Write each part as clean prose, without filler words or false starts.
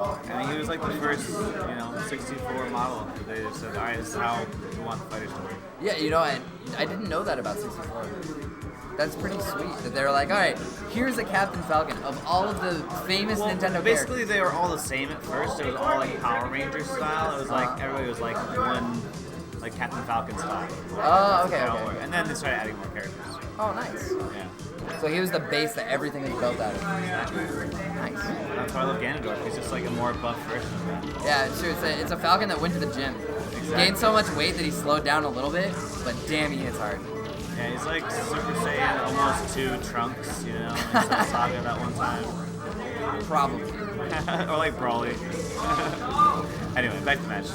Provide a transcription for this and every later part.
I mean, he was like the first, 64 model. They just said, all right, this is how we want the fighters to work. Yeah, I didn't know that about 64. That's pretty sweet that they were like, all right, here's a Captain Falcon of all of the famous Nintendo basically, characters. they were all the same at first. It was all like Power Ranger style. It was like everybody was like one, like Captain Falcon style. Oh, okay. And then they started adding more characters. Oh, nice. Yeah. So he was the base that everything was built out of. Nice. That's why I love Ganondorf. He's just like a more buff version of that. Yeah, sure. It's a Falcon that went to the gym. Exactly. Gained so much weight that he slowed down a little bit, but damn, he hits hard. Yeah, he's like Super Saiyan, almost 2 Trunks, in some saga that one time. Probably. Or like Brawly. Anyway, back to the match.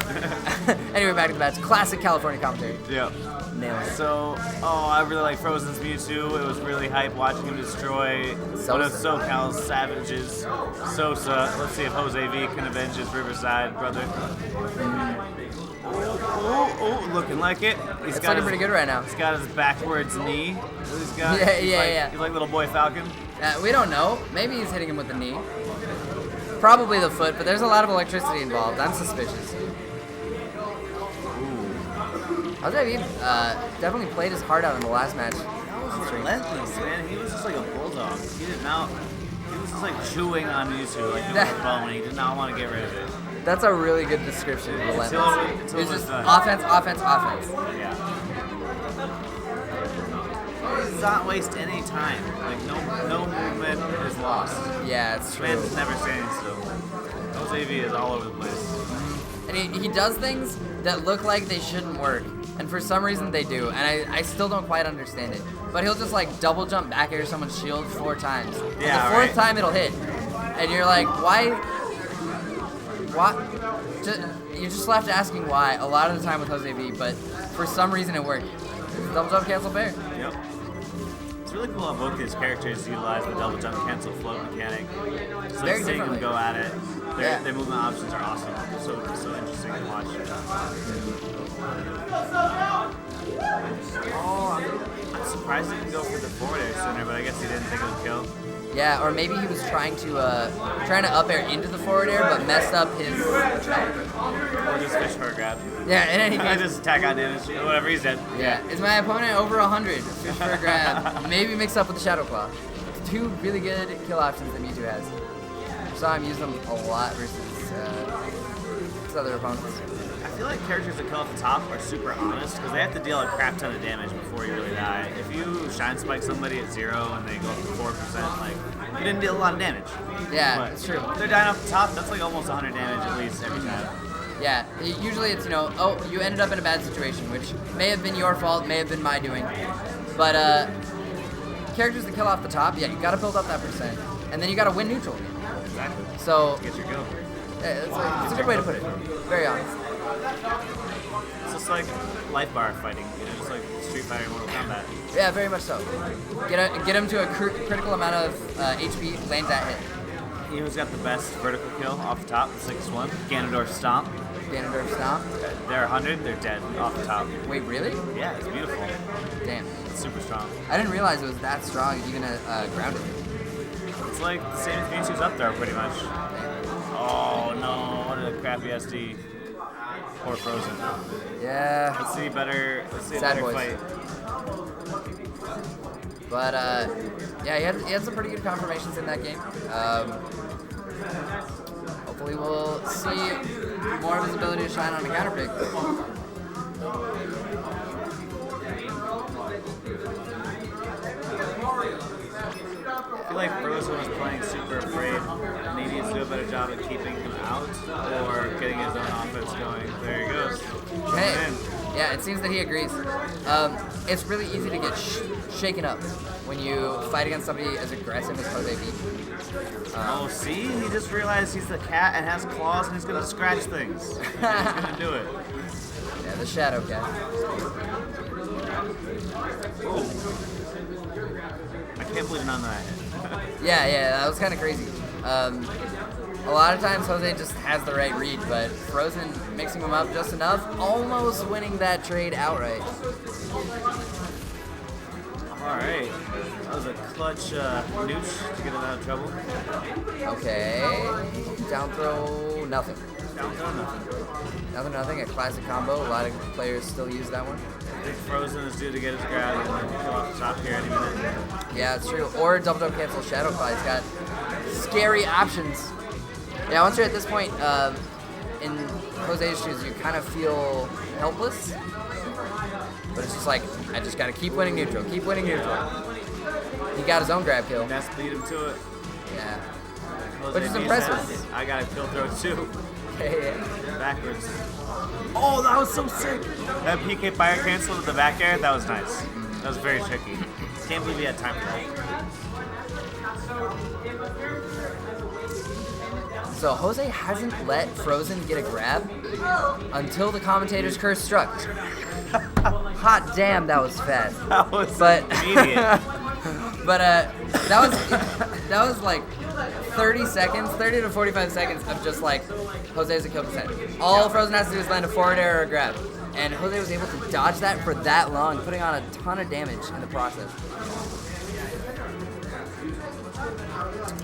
Anyway, back to the match. Classic California commentary. Yeah. Nailed it. So, I really like Frozen's Mewtwo. It was really hype watching him destroy one of SoCal's savages, Sosa. Let's see if Jose V can avenge his Riverside brother. Oh, looking like it. It's looking pretty good right now. He's got his backwards knee. He's got. Yeah. He's like little boy Falcon. We don't know. Maybe he's hitting him with the knee. Probably the foot, but there's a lot of electricity involved. I'm suspicious. Jose V definitely played his heart out in the last match. That was relentless, man. He was just like a bulldog. He was just like chewing on Mewtwo, like doing a bone. He did not want to get rid of it. That's a really good description. Relentless. Until It's just done. offense. Yeah. He does not waste any time. Like no movement is lost. Yeah, it's true. Man's never standing still. Jose V is all over the place. And he does things that look like they shouldn't work, and for some reason they do, and I still don't quite understand it. But he'll just like double jump back at someone's shield 4 times. And Yeah, the 4th right. time it'll hit, and you're like, why? What? You're just left asking why a lot of the time with Jose V, but for some reason it worked. Double jump cancel fair. Yep. It's really cool how both these characters utilize the double jump cancel float mechanic. So Very seeing them differently. go at it. Yeah. Their movement options are awesome. So interesting to watch. I'm surprised he didn't go for the forward air sooner, but I guess he didn't think it would kill. Yeah, or maybe he was trying to up air into the forward air, but messed up his jump. Or just fish for a grab. Yeah, in any I case. just attack on damage. Whatever, he's dead. Yeah. Is my opponent over 100? Fish for a grab. Maybe mix up with the Shadow Claw. 2 really good kill options that Mewtwo has. Saw him use them a lot versus his other opponents. I feel like characters that kill off the top are super honest because they have to deal a crap ton of damage before you really die. If you shine spike somebody at 0 and they go up to 4%, like, you didn't deal a lot of damage. Yeah, But it's true. if they're dying off the top, that's like almost 100 damage at least every time. Yeah, usually it's, you ended up in a bad situation, which may have been your fault, may have been my doing. But characters that kill off the top, yeah, you gotta build up that percent. And then you gotta win neutral. Exactly. So, Get your kill. it's a good way to put it. Very honest. It's just like life bar fighting, just like Street Fighter and Mortal Kombat. Yeah, very much so. Get him to a critical amount of HP, land that hit. He who's got the best vertical kill off the top, the sickest one, Ganondorf Stomp. Ganondorf Stomp. They're 100, they're dead off the top. Wait, really? Yeah, it's beautiful. Damn. It's super strong. I didn't realize it was that strong, even grounded. It's like the same as Mewtwo's up there, pretty much. Oh no, what a crappy SD. Or Frozen. Yeah. Let's see a better Sad boys. fight. But yeah, he had some pretty good confirmations in that game. Hopefully we'll see more of his ability to shine on a counter pick. I feel like Frozen was playing super afraid, and he needs to do a better job at keeping him out or getting his own offense going. There he goes. Hey, yeah, it seems that he agrees. It's really easy to get shaken up when you fight against somebody as aggressive as Jose V. See? He just realized he's the cat and has claws and he's going to scratch things. He's going to do it. Yeah, the Shadow Cat. I can't believe none of that hit. Yeah, that was kind of crazy. A lot of times Jose just has the right read, but Frozen mixing him up just enough, almost winning that trade outright. Alright. That was a clutch nooch to get him out of trouble. Okay. Down throw, nothing. Down throw, nothing. Nothing. A classic combo. A lot of players still use that one. I think Frozen is due to get his grab and then kill off the top here any minute. Yeah, it's true. Or double jump cancel Shadow Claw. He's got scary options. Yeah, once you're at this point, in Jose's shoes, you kind of feel helpless. But it's just like, I just gotta keep winning neutral, keep winning neutral. He got his own grab kill. Ness beat him to it. Yeah. Jose Which is B impressive. says, I got a kill throw too. Yeah. Backwards. Oh, that was so sick. That PK fire cancel with the back air, that was nice. That was very tricky. Can't believe he had time for that. So Jose hasn't let Frozen get a grab until the commentator's curse struck. Hot damn, that was fast. That was But immediate. that was like 30 to 45 seconds of just like Jose's a kill percent. All Frozen has to do is land a forward air or a grab. And Jose was able to dodge that for that long, putting on a ton of damage in the process.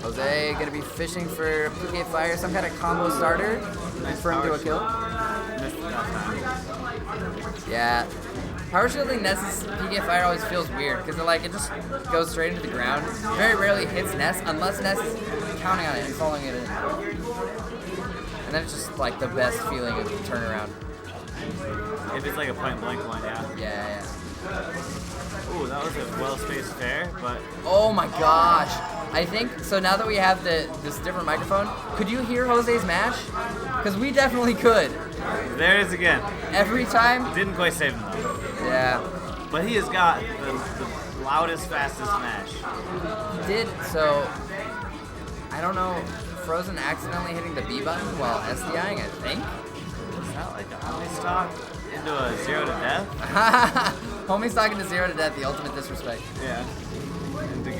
Jose gonna be fishing for PK Fire, some kind of combo starter for him to a kill. Missed it that time. Yeah. Power shielding Ness's PK Fire always feels weird because it just goes straight into the ground. Very rarely hits Ness unless Ness is counting on it and following it in. And then it's just like the best feeling of turnaround. If it's like a point blank one, yeah. Yeah. Ooh, that was a well-spaced fair, but Oh my gosh. I think, so now that we have this different microphone, could you hear Jose's mash? Because we definitely could. there it is again. Every time. Didn't quite save him though. Yeah. But he has got the loudest, fastest smash. He did, so I don't know, Frozen accidentally hitting the B button while SDIing, I think. Is that like a homie stock into a 0 to death? Homie's talking to 0 to death, the ultimate disrespect. Yeah. And to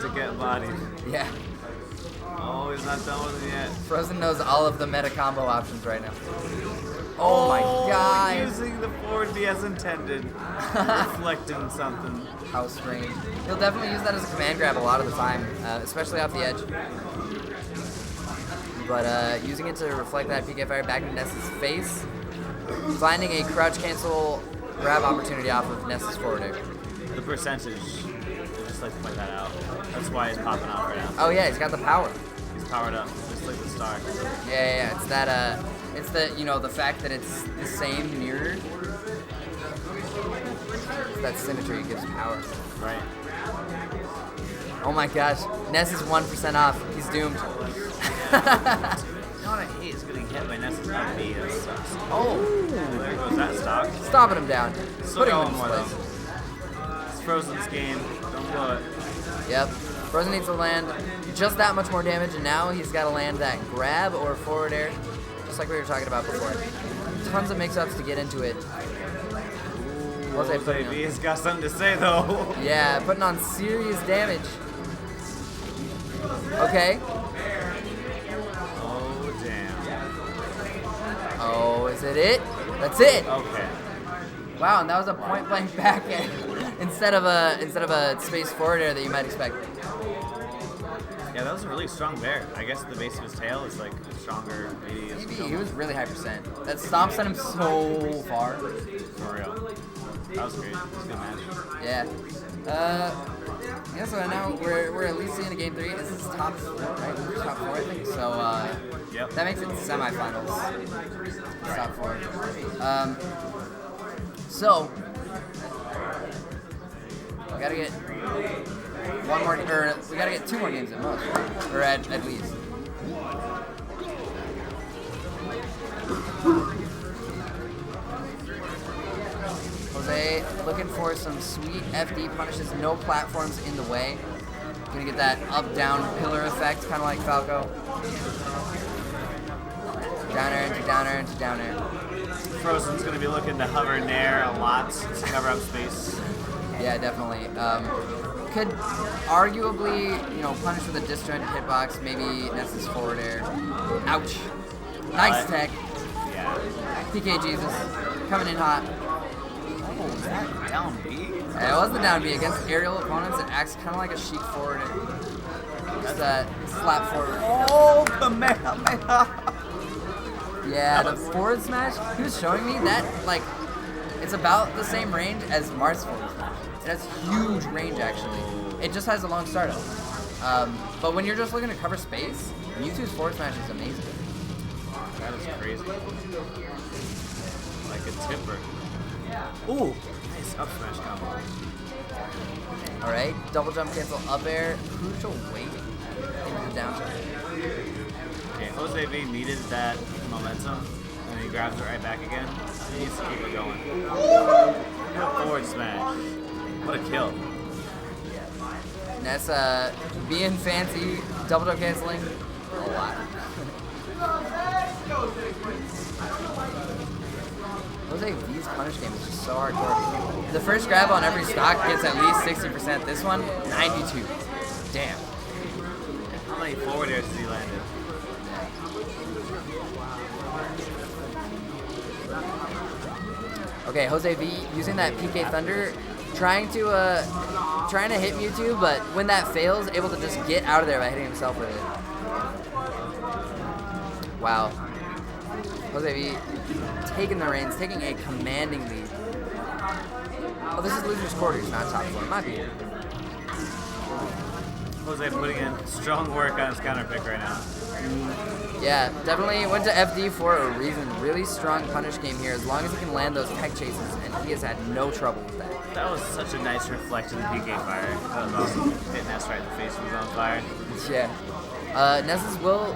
get bodied. Yeah. Oh, he's not done with it yet. Frozen knows all of the meta combo options right now. Oh my god. Using the forward B as intended. Reflecting something. How strange. He'll definitely use that as a command grab a lot of the time, especially off the edge. But using it to reflect that PK Fire back into Ness's face, finding a crouch cancel grab opportunity off of Ness's forward air. The percentage. I just like to point that out. That's why he's popping off right now. Oh yeah, he's got the power. He's powered up, just like the star. Yeah. It's that, it's the, the fact that it's the same mirror. That symmetry gives power. Right. Oh my gosh, Ness is 1% off. He's doomed. You know what I hate is getting hit by Ness's up B. That sucks. Oh, There goes that stock. stopping him down. Still Putting him in going his more place. though. It's Frozen's game. Don't blow it. Yep. Frozen needs to land just that much more damage, and now he's got to land that grab or forward air, just like we were talking about before. Tons of mix-ups to get into it. Jose putting Jose B on, has got something to say though. yeah, putting on serious damage. Okay. Oh damn. Oh, is it it? That's it. Okay. Wow, and that was a point-blank back end instead of a space forward air that you might expect. Yeah, that was a really strong bear. I guess the base of his tail is like stronger. Maybe He was really high percent. That stomp sent him so far. for real. That was great. It was a good match. Yeah. Yeah, so now we're at least in game 3. This is top 4, right? Top 4, I think. So, Yep. that makes it semifinals. It's top 4. So, we gotta get one more, or we gotta get 2 more games at most, right? Or at least. Jose looking for some sweet FD punishes, no platforms in the way. Gonna get that up-down pillar effect, kind of like Falco. Down air into down air into down air. Frozen's going to be looking to hover Nair a lot to cover up space. Yeah, definitely. Could arguably, punish with a disjointed hitbox, maybe Ness's forward air. Ouch. Nice tech. Yeah. PK Jesus, coming in hot. Oh, is that down B? It wasn't down B. Against aerial opponents, it acts kind of like a sheet forward. Just that slap forward. Oh, the man. Yeah, the forward smash, he was showing me that, like, it's about the same range as Marth's forward smash. It has huge range, actually. It just has a long startup. But when you're just looking to cover space, Mewtwo's forward smash is amazing. That is crazy. Like a tipper. Ooh, nice up smash combo. Alright, double jump cancel up air, crucial weight into the down tilt. Okay, Jose V needed that momentum, and he grabs it right back again. He needs to keep it going. Forward smash. What a kill. Ness being fancy, double jump canceling a lot. Jose V's punish game is just so hardcore. The first grab on every stock gets at least 60%. This one, 92. Damn. How many forward airs has he landed? Okay, Jose V using that PK Thunder, trying to hit Mewtwo, but when that fails, able to just get out of there by hitting himself with it. Wow. Jose V taking the reins, taking a commanding lead. Oh, this is loser's quarters, not top floor. Might be. Jose putting in strong work on his counter pick right now. Yeah, definitely went to FD for a reason. Really strong punish game here, as long as he can land those tech chases, and he has had no trouble with that. That was such a nice reflection of PK fire. That was awesome. Hit Ness right in the face with his own fire. Yeah. Nesses will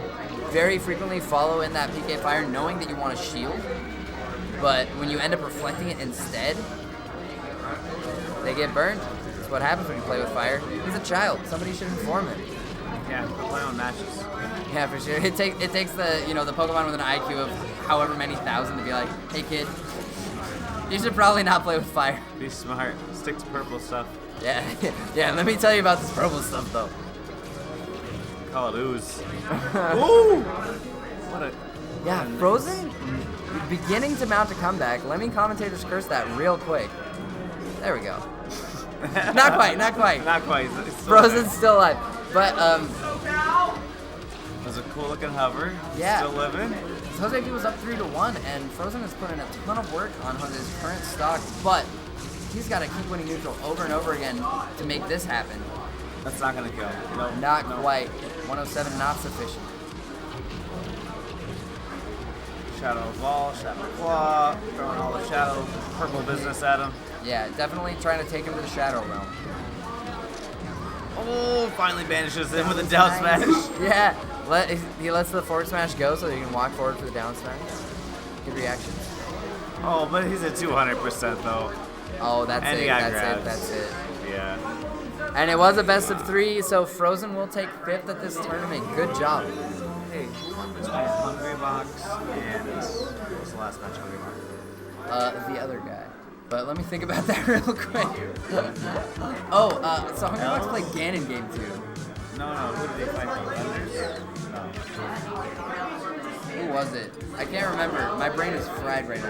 very frequently follow in that PK fire, knowing that you want to shield, but when you end up reflecting it instead, they get burned. That's what happens when you play with fire. He's a child. Somebody should inform him. Yeah, play on matches. Yeah, for sure. It takes the the Pokemon with an IQ of however many thousand to be like, hey kid, you should probably not play with fire. Be smart. Stick to purple stuff. Yeah, yeah. Let me tell you about this purple stuff though. Call it ooze. Ooh! What a... Yeah, Frozen beginning to mount a comeback. Let me commentators curse that real quick. There we go. Not quite, not quite. Not quite. It's Frozen's still alive. But, it was a cool looking hover. Yeah. Still living. Jose V was up 3-1, and Frozen has put in a ton of work on Jose's current stock, but he's got to keep winning neutral over and over again to make this happen. That's not going to kill. Nope. Not quite. 107 not sufficient. Shadow Ball, Shadow Claw, throwing all the Shadow purple business at him. Yeah, definitely trying to take him to the Shadow Realm. Oh, finally banishes him with a down smash. Yeah, he lets the forward smash go so that he can walk forward for the down smash. Good reaction. Oh, but he's at 200% though. Oh, that's And it. he got That's grabs. it. That's it. Yeah. And it was a best of 3, so Frozen will take 5th at this tournament. Good job. Hey, between Hungry Box and what was the last match Hungry Box? The other guy. But let me think about that real quick. So Hungry Box played Ganon game 2. No, who did they fight? The Thunders? No. Who was it? I can't remember. My brain is fried right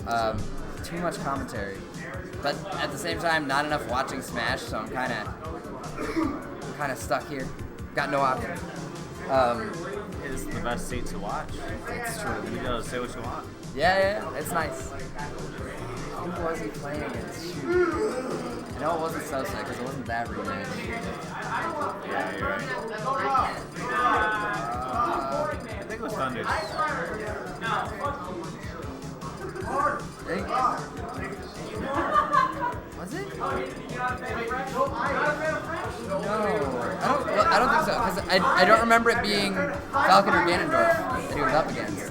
now. Too much commentary. But at the same time, not enough watching Smash, so I'm kind of stuck here. Got no option. It's the best seat to watch. It's true. You gotta say what you want. Yeah, it's nice. Who was he playing against? Shoot. I know it wasn't Sosa, because it wasn't that rematch. Yeah, you're right. I think it was Thunders. Was it? No. I don't think so, because I don't remember it being Falcon or Ganondorf that he was up against.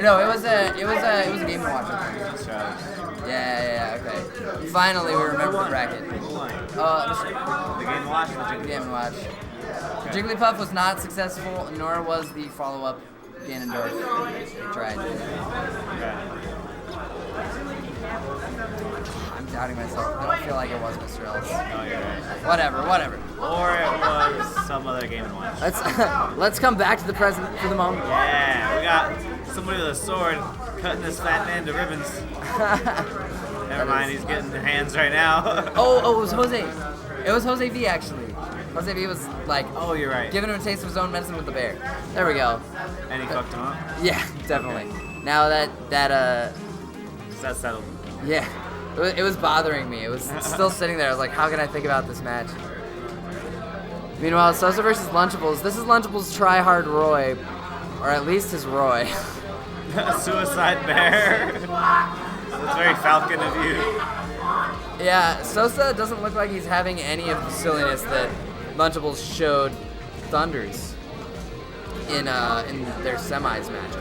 No, it was a game to watch. I think. Yeah, okay. Finally, we remember the bracket. The Game & Watch or the Game & Watch. Jigglypuff was not successful, nor was the follow-up Ganondorf. They tried. I'm doubting myself. I don't feel like it was Mr. Ellis. Oh, you're right. Whatever. Or it was some other Game & Watch. Let's come back to the present for the moment. Yeah, we got somebody with a sword cutting this fat man to ribbons. Never mind, he's getting the hands right now. Oh, it was Jose. It was Jose V actually. Jose V was like, Oh, you're right. giving him a taste of his own medicine with the bear. There we go. And he fucked him up. Yeah, definitely. Now Is that settled? yeah, it was bothering me. It was still sitting there. I was like, how can I think about this match? Meanwhile, Sosa versus Lunchables. This is Lunchables' try-hard Roy, or at least his Roy. Suicide bear. That's very Falcon of you. Yeah, Sosa doesn't look like he's having any of the silliness that Lunchables showed Thunders in their semis match.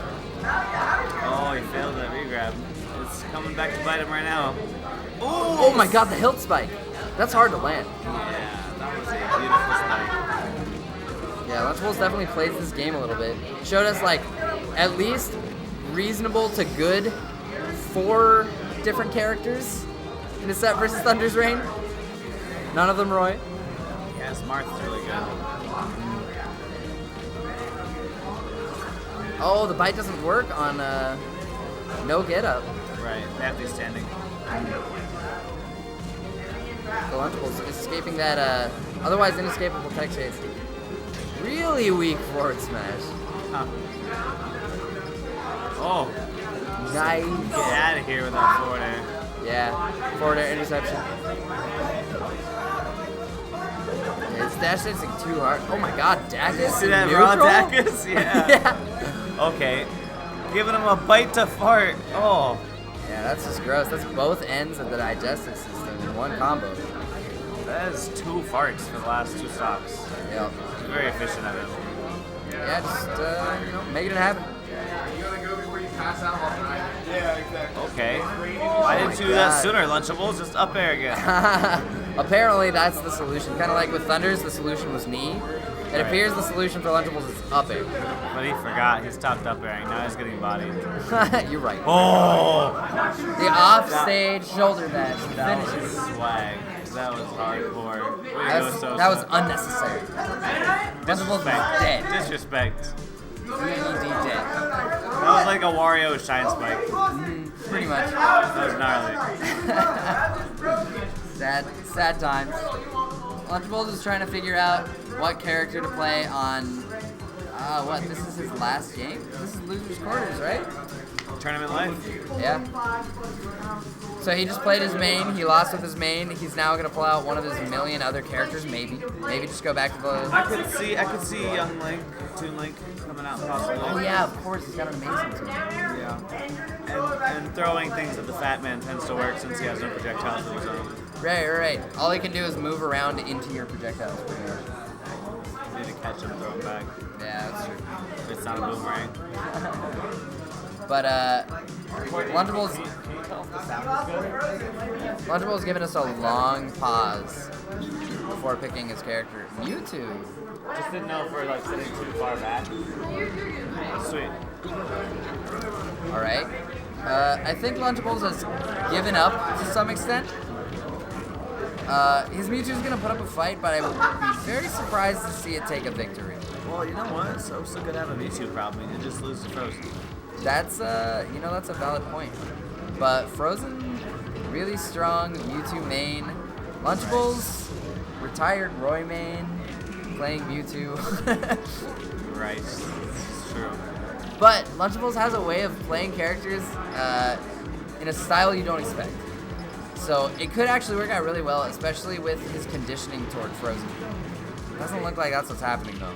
Oh, he failed that regrab. It's coming back to bite him right now. Ooh. Oh my god, the hilt spike. That's hard to land. Yeah, that was a beautiful spike. Yeah, Lunchables definitely plays this game a little bit. Showed us like at least reasonable to good 4 different characters in a set versus Thunder's Reign. None of them Roy. Yeah, Smart's really good. Oh, the bite doesn't work on no get up. Right, they have to be standing. The Lunchables is escaping that otherwise inescapable tech chase. Really weak forward smash. Huh. Oh, Nice. get out of here with that forward air. Yeah, forward air interception. Yeah, it's dash dancing too hard. Oh my god, Dacus. See that neutral? raw Dacus? Yeah. Yeah. Okay. Giving him a bite to fart. Oh. Yeah, that's just gross. That's both ends of the digestive system in one combo. That is 2 farts for the last 2 stocks. Yep. He's very efficient at it. Yeah, just making it happen. Okay. Why didn't you do that sooner, Lunchables? Just up air again. Apparently, that's the solution. Kind of like with Thunders, the solution was knee. It appears the solution for Lunchables is up air. But he forgot. He stopped up airing. Now he's getting bodied. You're right. Oh! The offstage shoulder dash That was finishes. swag. That was hardcore. Way to go, Sosa. That was unnecessary. Lunchables was dead. Disrespect. DED dead. That was like a Wario shine spike. Pretty much. That was gnarly. Sad times. Lunchables is trying to figure out what character to play on. What? This is his last game? This is Losers Quarters, right? Tournament life. Yeah. So he just played his main. He lost with his main. He's now gonna pull out one of his million other characters. Maybe just go back to the. I could see Young Link, Toon Link coming out possibly. Oh yeah, of course. He's got an amazing team. Yeah. And throwing things at the fat man tends to work since he has no projectiles of his own. Right. All he can do is move around into your projectiles. Pretty much. You need to catch him and throw him back. Yeah, that's true. It's not a boomerang. But Lunchables giving us a long pause before picking his character. Mewtwo. Just didn't know if we're like sitting too far back. Sweet. All right. I think Lunchables has given up to some extent. His Mewtwo's gonna put up a fight, but I would be very surprised to see it take a victory. Well, you know what? Sosa could have a Mewtwo problem. He just lose to Frozen. That's that's a valid point. But Frozen, really strong Mewtwo main. Lunchables, retired Roy main, playing Mewtwo. Right. It's true. But Lunchables has a way of playing characters in a style you don't expect. So it could actually work out really well, especially with his conditioning toward Frozen. Doesn't look like that's what's happening though.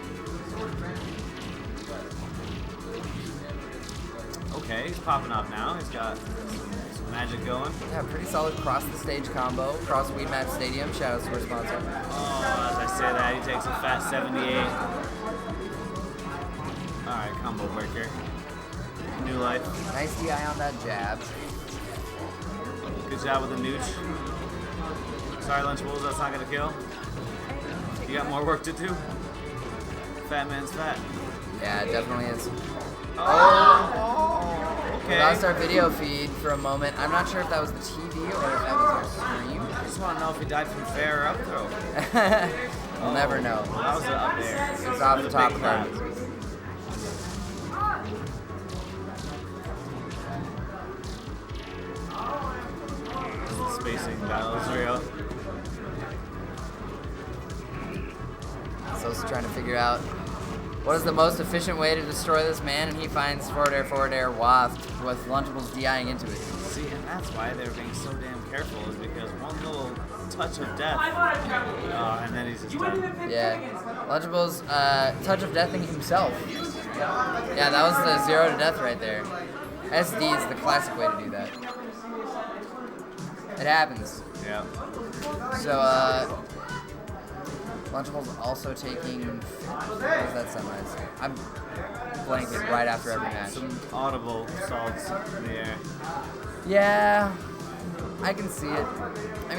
Okay, he's popping up now. He's got some magic going. Yeah, pretty solid cross the stage combo, cross Weedmaps Stadium. Shout out to our sponsor. Oh, as I say that, he takes a fat 78. Alright, combo breaker. New life. Nice DI on that jab. Good job with the nooch. Sorry, Lunchables, that's not gonna kill. You got more work to do. Fat man's fat. Yeah, it definitely is. Oh, We okay. lost our video feed for a moment. I'm not sure if that was the TV or if that was our stream. I just want to know if he died from fair or up throw. We'll never know. That was up there. It's off the It was a top big of clap. that. spacing battles real. Sosa trying to figure out what is the most efficient way to destroy this man, and he finds forward air waft with Lunchables DIing into it. See, and that's why they're being so damn careful, is because one little touch of death, and then he's just done. Yeah, Lunchables touch of deathing himself. Yeah, that was the 0 to death right there. SD is the classic way to do that. It happens. Yeah. So, Lunchables also taking. What was that sunrise? I'm blanking right after every match. Some audible salts in the air. Yeah, I can see it. I mean.